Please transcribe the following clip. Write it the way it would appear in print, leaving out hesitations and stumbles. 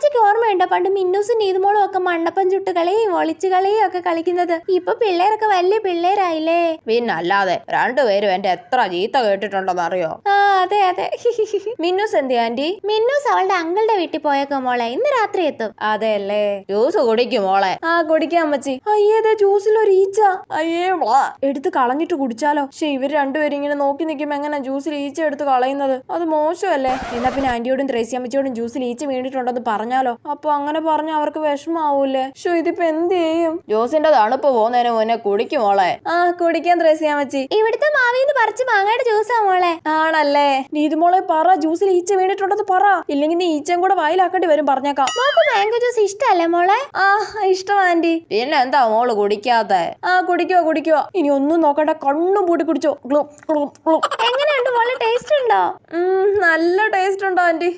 അമ്മച്ചിക്ക് ഓർമ്മയുണ്ടോ പണ്ട് മിന്നൂസും നീതുമോളും ഒക്കെ മണ്ണപ്പം ചുട്ട് കളിയും ഒളിച്ചു കളിയും ഒക്കെ കളിക്കുന്നത്? ഇപ്പൊ പിള്ളേരൊക്കെ വലിയ പിള്ളേരായില്ലേ. പിന്നല്ലാതെ രണ്ടുപേരും എന്റെ എത്ര ചീത്ത കേട്ടിട്ടുണ്ടെന്ന് അറിയോ? ആ അതെ അതെ. മിന്നൂസ് എന്തി ആന്റി? മിന്നൂസ് അവളുടെ അങ്കിളുടെ വീട്ടിൽ പോയേക്കോ മോളെ, ഇന്ന് രാത്രി എത്തും. അതെല്ലേ. ജ്യൂസ് കുടിക്കും മോളെ. ആ കുടിക്കാം അമ്മച്ചി. അയ്യേതെ ജ്യൂസിൽ ഒരു ഈച്ച. അയ്യേ എടുത്ത് കളഞ്ഞിട്ട് കുടിച്ചാലോ? പക്ഷെ ഇവര് രണ്ടുപേരും ഇങ്ങനെ നോക്കി നിൽക്കുമ്പോ എങ്ങനെ ജ്യൂസിൽ ഈച്ച എടുത്ത് കളയുന്നത്? അത് മോശമല്ലേ? എന്നാ പിന്നെ ആന്റിയോടും ത്രേസി അമ്മച്ചിയോടും ജ്യൂസിൽ ഈച്ച വീണിട്ടുണ്ടെന്ന് പറഞ്ഞാലോ? അപ്പൊ അങ്ങനെ പറഞ്ഞാൽ അവർക്ക് വിഷമാവൂലേ? ഷോ ഇതിപ്പോ എന്ത് ചെയ്യും? ജ്യൂസിന്റെ തണുപ്പ് പോകുന്നതിന് മുന്നേ കുടിക്കും മോളെ. ആ കുടിക്കാൻ ത്രേസി അമ്മച്ചി. ഇവിടുത്തെ മാവിന്ന് പറിച്ച് മാങ്ങയുടെ ജ്യൂസാ മോളെ. ആണല്ലേ? നീതുമോളെ പറ, ജ്യൂസിൽ ഈച്ച വീണിട്ടുണ്ടെന്ന് പറ. ഇല്ലെങ്കിൽ നീ ഈച്ചയും കൂടെ വായിലാക്കേണ്ടി വരും. പറഞ്ഞേക്കാം. മോക്ക് മാംഗോ ജ്യൂസ് ഇഷ്ടല്ലേ മോളെ? ആ ഇഷ്ടം ആന്റി. പിന്നെ എന്താ മോള് കുടിക്കാത്തെ? ആ കുടിക്കുവാ. ഇനി ഒന്നും നോക്കണ്ട, കണ്ണും പൂട്ടി കുടിച്ചോ. എങ്ങനെയുണ്ട് മോളെ, ടേസ്റ്റ് ഉണ്ടോ? നല്ല ടേസ്റ്റ് ഉണ്ടോ ആന്റി?